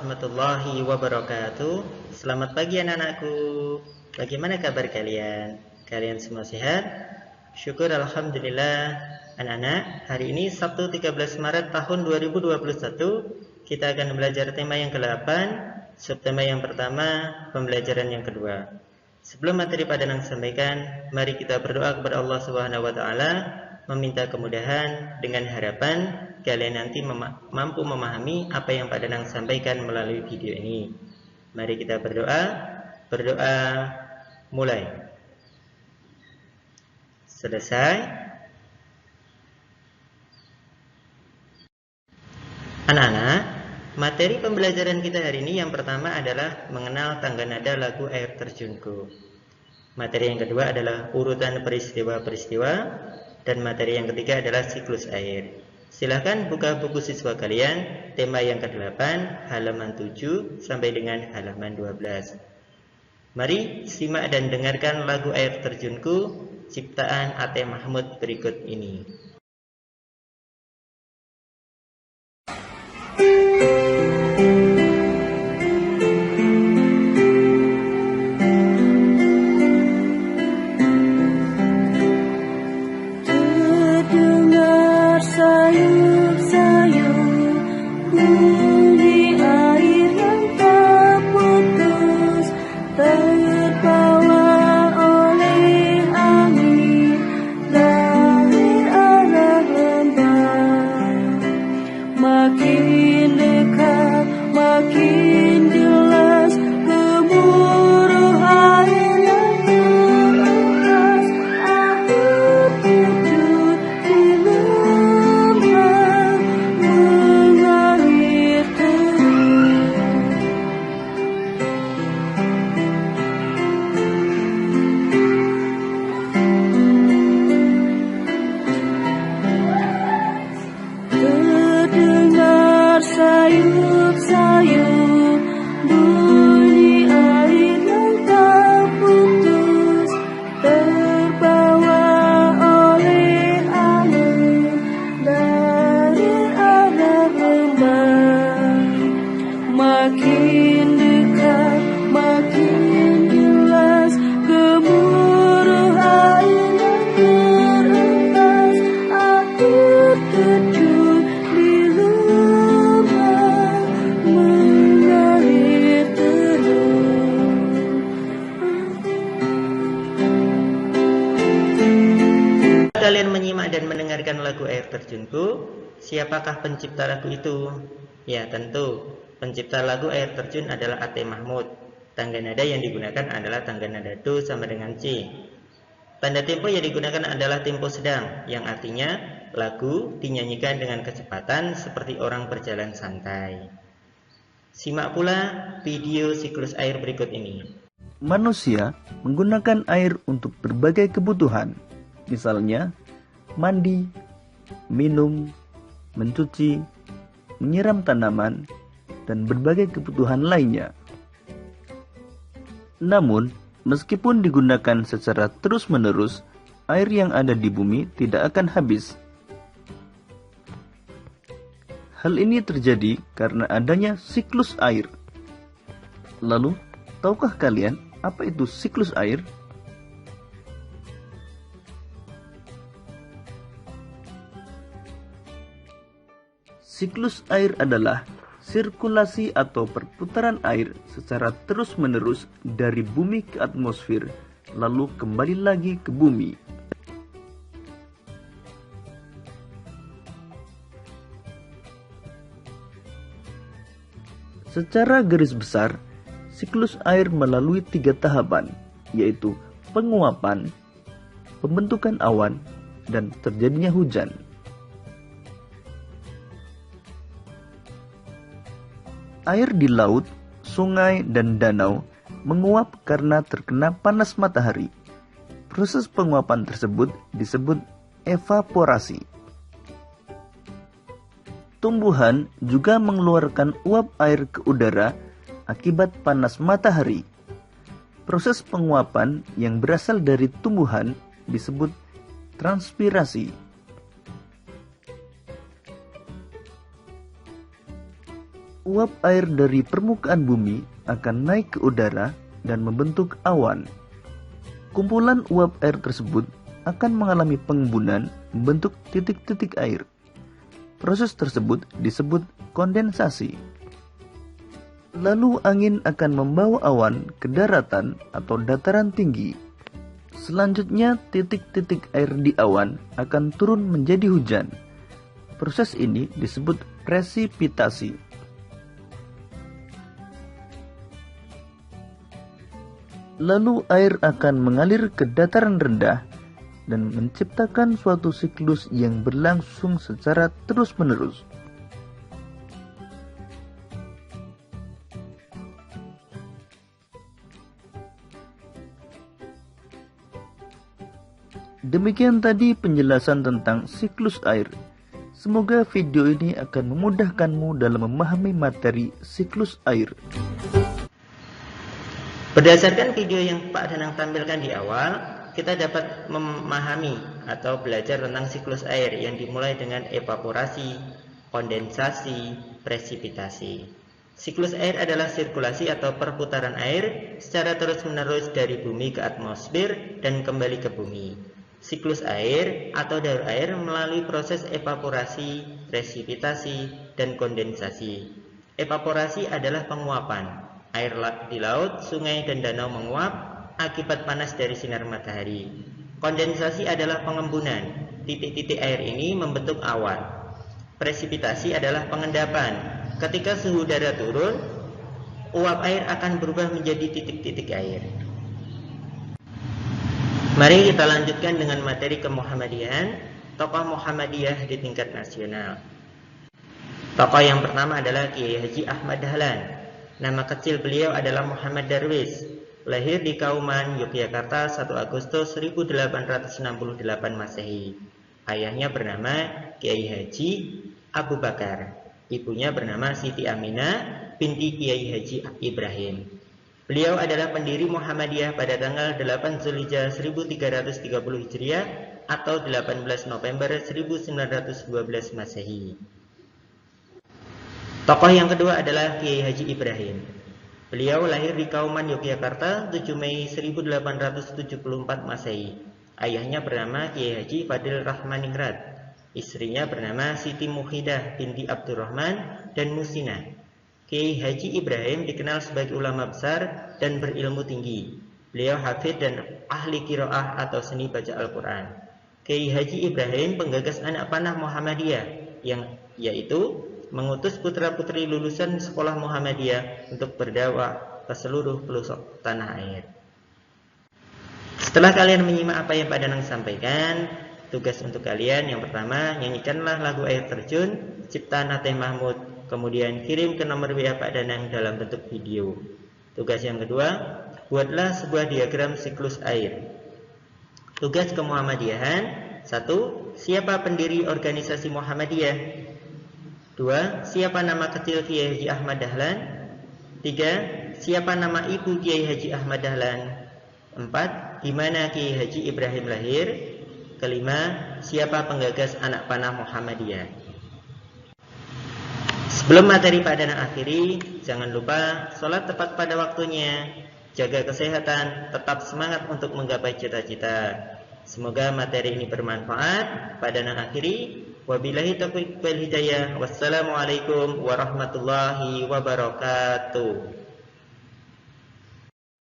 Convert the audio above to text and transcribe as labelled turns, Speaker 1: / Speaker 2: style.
Speaker 1: warahmatullahi wabarakatuh. Selamat pagi anak-anakku. Bagaimana kabar kalian? Kalian semua sehat? Syukur alhamdulillah. Anak-anak, hari ini Sabtu 13 Maret tahun 2021, kita akan belajar tema yang ke-8, subtema yang pertama, pembelajaran yang kedua. Sebelum materi pada yang sampaikan, mari kita berdoa kepada Allah Subhanahu wa taala, meminta kemudahan dengan harapan kalian nanti mampu memahami apa yang Pak Danang sampaikan melalui video ini. Mari kita berdoa. Berdoa mulai. Selesai. Anak-anak, materi pembelajaran kita hari ini yang pertama adalah mengenal tangga nada lagu Air Terjunku. Materi yang kedua adalah urutan peristiwa-peristiwa. Dan materi yang ketiga adalah siklus air. Silahkan buka buku siswa kalian, tema yang ke-8, halaman 7 sampai dengan halaman 12. Mari simak dan dengarkan lagu Air Terjunku, ciptaan A.T. Mahmud berikut ini. Kalian menyimak dan mendengarkan lagu Air Terjunku, siapakah pencipta lagu itu? Ya, tentu pencipta lagu Air Terjun adalah A.T. Mahmud. Tangga nada yang digunakan adalah tangga nada Do sama dengan C. Tanda tempo yang digunakan adalah tempo sedang, yang artinya lagu dinyanyikan dengan kecepatan seperti orang berjalan santai. Simak pula video siklus air berikut ini.
Speaker 2: Manusia menggunakan air untuk berbagai kebutuhan. Misalnya, mandi, minum, mencuci, menyiram tanaman, dan berbagai kebutuhan lainnya. Namun, meskipun digunakan secara terus-menerus, air yang ada di bumi tidak akan habis. Hal ini terjadi karena adanya siklus air. Lalu, tahukah kalian apa itu siklus air? Siklus air adalah sirkulasi atau perputaran air secara terus-menerus dari bumi ke atmosfer, lalu kembali lagi ke bumi. Secara garis besar, siklus air melalui 3 tahapan, yaitu penguapan, pembentukan awan, dan terjadinya hujan. Air di laut, sungai, dan danau menguap karena terkena panas matahari. Proses penguapan tersebut disebut evaporasi. Tumbuhan juga mengeluarkan uap air ke udara akibat panas matahari. Proses penguapan yang berasal dari tumbuhan disebut transpirasi. Uap air dari permukaan bumi akan naik ke udara dan membentuk awan. Kumpulan uap air tersebut akan mengalami pengembunan membentuk titik-titik air. Proses tersebut disebut kondensasi. Lalu angin akan membawa awan ke daratan atau dataran tinggi. Selanjutnya titik-titik air di awan akan turun menjadi hujan. Proses ini disebut presipitasi. Lalu air akan mengalir ke dataran rendah dan menciptakan suatu siklus yang berlangsung secara terus-menerus. Demikian tadi penjelasan tentang siklus air. Semoga video ini akan memudahkanmu dalam memahami materi siklus air.
Speaker 1: Berdasarkan video yang Pak Danang tampilkan di awal, kita dapat memahami atau belajar tentang siklus air yang dimulai dengan evaporasi, kondensasi, presipitasi. Siklus air adalah sirkulasi atau perputaran air secara terus-menerus dari bumi ke atmosfer dan kembali ke bumi. Siklus air atau daur air melalui proses evaporasi, presipitasi, dan kondensasi. Evaporasi adalah penguapan. Air di laut, sungai, dan danau menguap akibat panas dari sinar matahari. Kondensasi adalah pengembunan. Titik-titik air ini membentuk awan. Presipitasi adalah pengendapan. Ketika suhu udara turun, uap air akan berubah menjadi titik-titik air. Mari kita lanjutkan dengan materi kemuhammadiyahan, tokoh Muhammadiyah di tingkat nasional. Tokoh yang pertama adalah Kiai Haji Ahmad Dahlan. Nama kecil beliau adalah Muhammad Darwis. Lahir di Kauman, Yogyakarta 1 Agustus 1868 Masehi. Ayahnya bernama Kiai Haji Abu Bakar. Ibunya bernama Siti Aminah binti Kiai Haji Ibrahim. Beliau adalah pendiri Muhammadiyah pada tanggal 8 Zulhijjah 1330 Hijriah atau 18 November 1912 Masehi. Tokoh yang kedua adalah Kiai Haji Ibrahim. Beliau lahir di Kauman, Yogyakarta 7 Mei 1874 Masehi. Ayahnya bernama Kiai Haji Fadil Rahmaningrat. Istrinya bernama Siti Muhidah binti Abdurrahman dan Musina. Kiai Haji Ibrahim dikenal sebagai ulama besar dan berilmu tinggi. Beliau hafidh dan ahli qiraah atau seni baca Al-Quran. Kiai Haji Ibrahim penggagas anak panah Muhammadiyah, yaitu mengutus putra-putri lulusan sekolah Muhammadiyah untuk berdakwah ke seluruh pelosok tanah air. Setelah kalian menyimak apa yang Pak Danang sampaikan, tugas untuk kalian yang pertama, nyanyikanlah lagu Air Terjun ciptaan Ateh Mahmud, kemudian kirim ke nomor WA Pak Danang dalam bentuk video. Tugas yang kedua, buatlah sebuah diagram siklus air. Tugas kemuhammadiyahan: 1. Siapa pendiri organisasi Muhammadiyah? 2. Siapa nama kecil Kiai Haji Ahmad Dahlan? 3. Siapa nama ibu Kiai Haji Ahmad Dahlan? 4. Di mana Kiai Haji Ibrahim lahir? Kelima, siapa penggagas anak panah Muhammadiyah? Sebelum materi Pak Danang akhiri, jangan lupa sholat tepat pada waktunya, jaga kesehatan, tetap semangat untuk menggapai cita-cita. Semoga materi ini bermanfaat. Pak Danang akhiri. Wabillahi taufiq wal hidayah. Wassalamualaikum warahmatullahi wabarakatuh.